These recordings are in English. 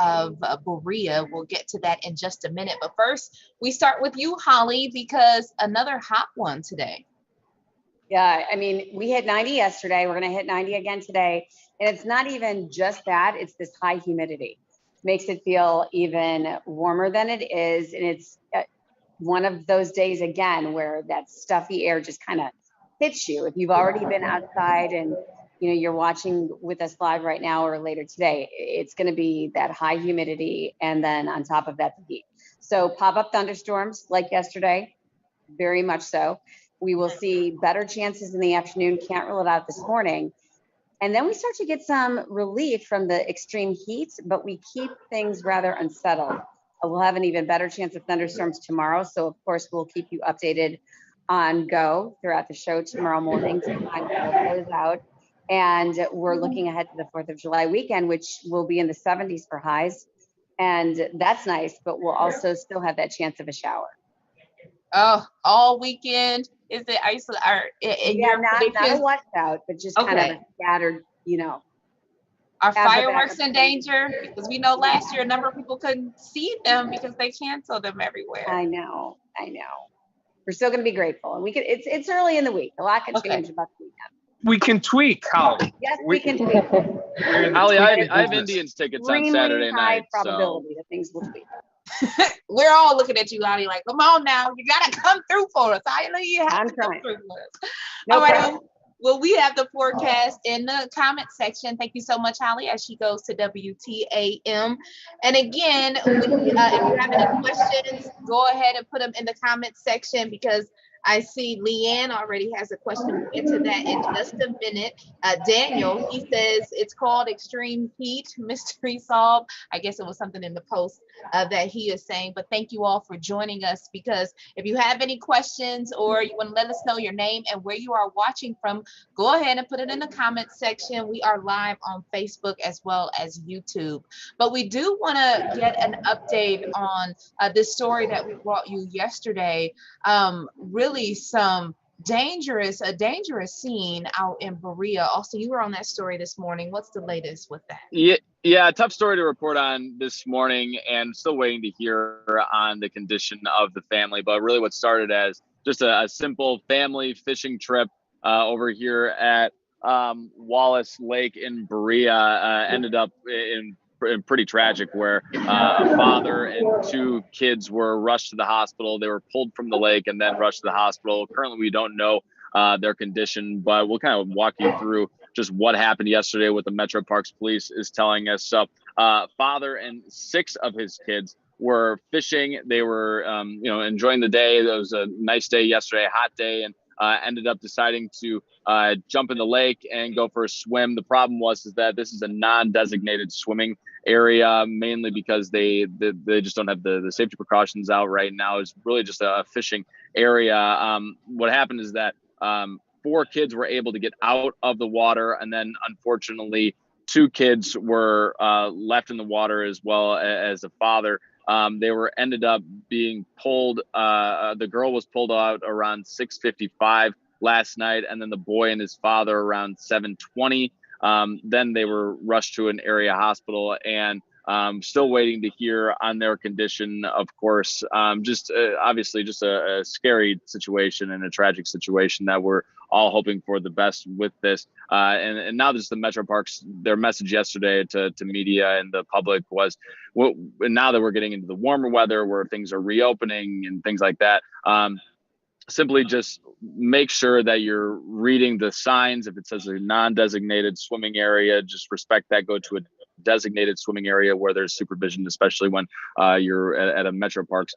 of Berea. We'll get to that in just a minute. But first, we start with you, Holly, because another hot one today. Yeah, I mean, we hit 90 yesterday. We're going to hit 90 again today. And it's not even just that, it's this high humidity. Makes it feel even warmer than it is. And it's one of those days again where that stuffy air just kind of hits you. If you've already been outside and you're watching with us live right now or later today, it's going to be that high humidity, and then on top of that, the heat. So pop-up thunderstorms like yesterday, very much so. We will see better chances in the afternoon. Can't rule it out this morning. And then we start to get some relief from the extreme heat, but we keep things rather unsettled. We'll have an even better chance of thunderstorms tomorrow. So, of course, we'll keep you updated on Go throughout the show tomorrow morning to find how it goes out. And we're looking ahead to the 4th of July weekend, which will be in the 70s for highs. And that's nice, but we'll also still have that chance of a shower. Oh, all weekend. Is it isolate or in Yeah, your not a predictions? washout, but just kind of a scattered, Are have the fireworks in backup. danger? Because we know last year a number of people couldn't see them because they canceled them everywhere. I know. We're still going to be grateful, and we can. It's early in the week. A lot can change about the weekend. We can tweak, Holly. Yes, we can tweak. Holly, I have Indians tickets on Saturday high night. probability that things will tweak. We're all looking at you, Holly, like, come on now, you gotta come through for us. You have I'm to come trying. through for us. No All right. problem. Well, we have the forecast in the comment section. Thank you so much, Holly, as she goes to WTAM. And again, if you have any questions, go ahead and put them in the comment section, because I see Leanne already has a question. We'll get to that in just a minute. Daniel, he says it's called extreme heat, mystery solved. I guess it was something in the post that he is saying. But thank you all for joining us, because if you have any questions or you want to let us know your name and where you are watching from, go ahead and put it in the comment section. We are live on Facebook as well as YouTube. But we do want to get an update on this story that we brought you yesterday. Really a dangerous scene out in Berea. Also, you were on that story this morning. What's the latest with that? Yeah, tough story to report on this morning, and still waiting to hear on the condition of the family. But really what started as just a simple family fishing trip over here at Wallace Lake in Berea ended up in pretty tragic, where a father and 2 kids were rushed to the hospital. They were pulled from the lake and then rushed to the hospital. Currently, we don't know their condition, but we'll kind of walk you through just what happened yesterday, what the Metro Parks Police is telling us. So father and 6 of his kids were fishing. They were enjoying the day. It was a nice day yesterday, a hot day, and ended up deciding to jump in the lake and go for a swim. The problem is that this is a non-designated swimming area, mainly because they just don't have the safety precautions out right now. It's really just a fishing area. What happened is that 4 kids were able to get out of the water, and then unfortunately 2 kids were left in the water, as well as a father. They ended up being pulled. The girl was pulled out around 6:55 last night, and then the boy and his father around 7:20. Then they were rushed to an area hospital, and still waiting to hear on their condition, of course. Obviously just a scary situation and a tragic situation that we're all hoping for the best with this. And now this is the Metro Parks. Their message yesterday to media and the public was, now that we're getting into the warmer weather where things are reopening and things like that, simply just make sure that you're reading the signs. If it says a non-designated swimming area, just respect that. Go to a designated swimming area where there's supervision, especially when you're at a Metro Parks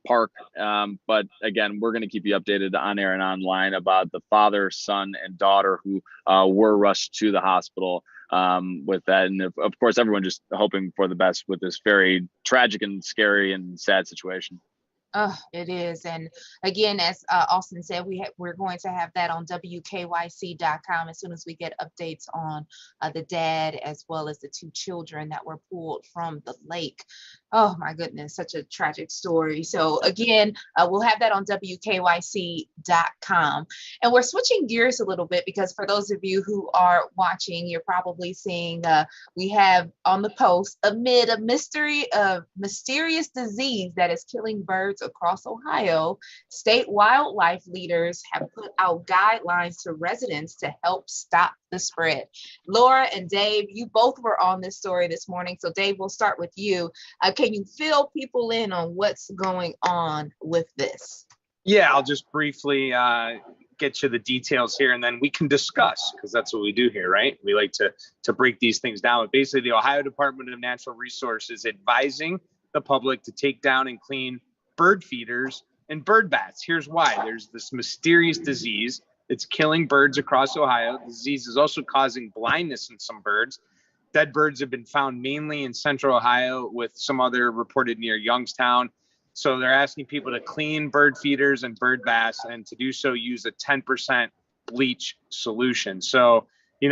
park. But again, we're going to keep you updated on air and online about the father, son, and daughter who were rushed to the hospital with that. And of course, everyone just hoping for the best with this very tragic and scary and sad situation. Oh, it is. And again, as Austin said, we're going to have that on WKYC.com as soon as we get updates on the dad as well as the 2 children that were pulled from the lake. Oh my goodness, such a tragic story. So again, we'll have that on WKYC.com. And we're switching gears a little bit because for those of you who are watching, you're probably seeing we have on the post amid a mysterious disease that is killing birds across Ohio, state wildlife leaders have put out guidelines to residents to help stop the spread. Laura and Dave, you both were on this story this morning. So Dave, we'll start with you. Can you fill people in on what's going on with this? Yeah, I'll just briefly get you the details here, and then we can discuss, because that's what we do here, right? We like to break these things down. But basically, the Ohio Department of Natural Resources advising the public to take down and clean bird feeders and bird baths. Here's why. There's this mysterious disease. It's killing birds across Ohio. The disease is also causing blindness in some birds. Dead birds have been found mainly in central Ohio, with some other reported near Youngstown. So they're asking people to clean bird feeders and bird baths, and to do so use a 10% bleach solution. So, you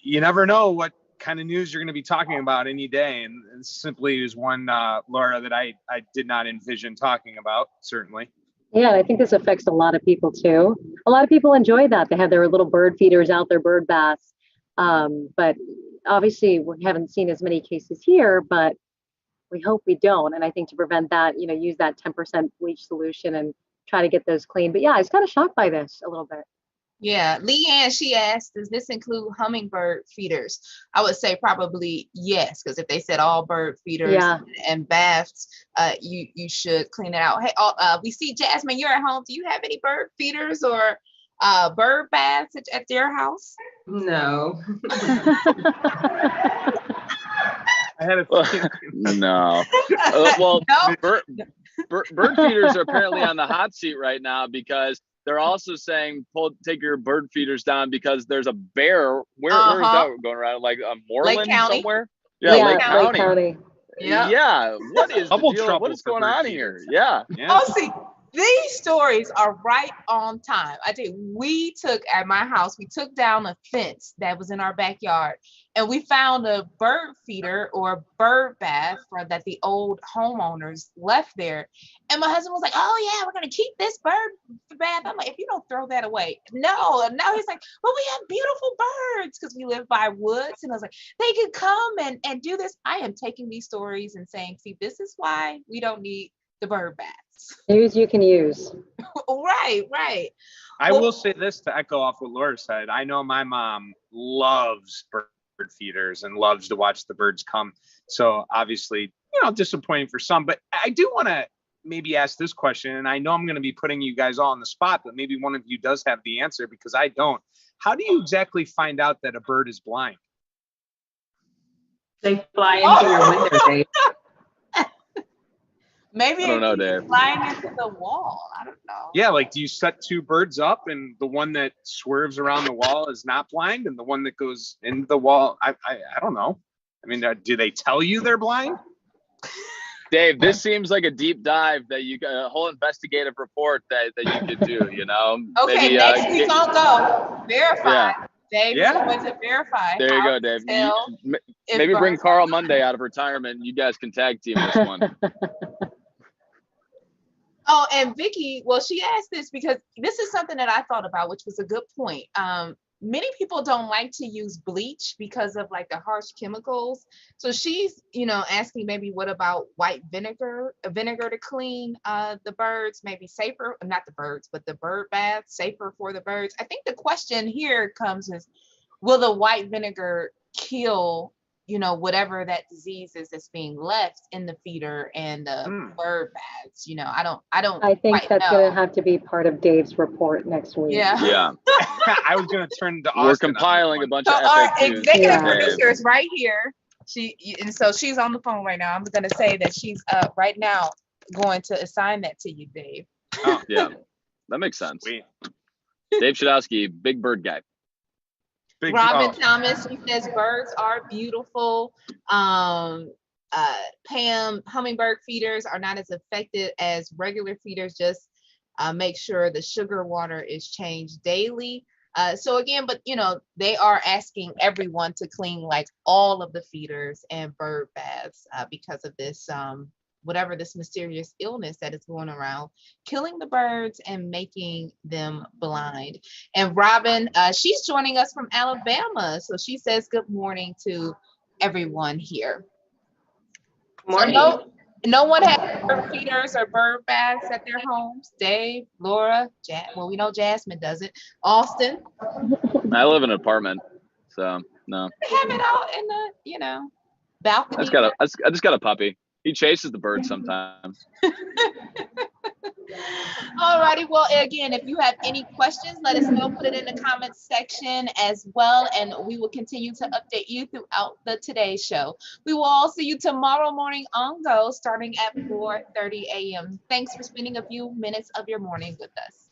never know what kind of news you're going to be talking about any day. And it simply is one, Laura, that I did not envision talking about, certainly. Yeah, I think this affects a lot of people too. A lot of people enjoy that. They have their little bird feeders out, their bird baths. But obviously we haven't seen as many cases here, but we hope we don't. And I think to prevent that, use that 10% bleach solution and try to get those clean. But yeah, I was kind of shocked by this a little bit. Yeah, Leanne, she asked, does this include hummingbird feeders? I would say probably yes, because if they said all bird feeders and baths, you should clean it out. Hey, we see Jasmine, you're at home. Do you have any bird feeders or bird baths at your house? No. I had a no. No? Bird feeders are apparently on the hot seat right now, because they're also saying take your bird feeders down because there's a bear. Where is that going around? Like Moreland somewhere? Yeah, Lake County. Yeah. What is Double the deal? trouble What is for going bird on feeders. here? Yeah. Oh, see, these stories are right on time. I tell you, we took at my house, we took down a fence that was in our backyard, and we found a bird feeder or bird bath that the old homeowners left there. And my husband was like, "Oh yeah, we're gonna keep this bird bath." I'm like, "If you don't throw that away." No. And now he's like, "But we have beautiful birds," because we live by woods. And I was like, "They could come and do this." I am taking these stories and saying, "See, this is why we don't need the bird baths." News you can use. Right. I will say this to echo off what Laura said. I know my mom loves bird feeders and loves to watch the birds come. So obviously, disappointing for some, but I do want to maybe ask this question, and I know I'm going to be putting you guys all on the spot, but maybe one of you does have the answer, because I don't. How do you exactly find out that a bird is blind? They fly into your window, Dave. Maybe I don't know, Dave. flying into the wall. I don't know. Yeah, like, do you set two birds up, and the one that swerves around the wall is not blind, and the one that goes into the wall, I don't know. I mean, do they tell you they're blind? Dave, this seems like a deep dive that a whole investigative report that you could do, Okay, Maybe, next week I'll go verify. Yeah. Dave is going to verify. There you go, Dave. Maybe bring Carl Monday out of retirement. You guys can tag team this one. Oh, and Vicky, well, she asked this because this is something that I thought about, which was a good point. Many people don't like to use bleach because of like the harsh chemicals. So she's, asking maybe what about white vinegar to clean the birds, maybe safer, not the birds, but the bird bath, safer for the birds. I think the question here comes is, will the white vinegar kill, whatever that disease is that's being left in the feeder and the bird baths? I think that's going to have to be part of Dave's report next week. Yeah. I was going to turn to Austin. We're compiling a bunch So of our FAQs. executive producer is right here. So she's on the phone right now. I'm going to say that she's right now going to assign that to you, Dave. Oh, yeah, that makes sense. Sweet. Dave Shadowski, big bird guy. Robin Thomas, she says birds are beautiful. Pam, hummingbird feeders are not as effective as regular feeders. Just make sure the sugar water is changed daily. So again, but they are asking everyone to clean like all of the feeders and bird baths because of this whatever this mysterious illness that is going around, killing the birds and making them blind. And Robin, she's joining us from Alabama. So she says good morning to everyone here. Morning. So no one has bird feeders or bird baths at their homes. Dave, Laura, well, we know Jasmine does it. Austin. I live in an apartment, so no. They have it out in the, balcony. I just got a puppy. He chases the birds sometimes. Alrighty, well, again, if you have any questions, let us know. Put it in the comments section as well, and we will continue to update you throughout the Today Show. We will all see you tomorrow morning on Go, starting at 4:30 a.m. Thanks for spending a few minutes of your morning with us.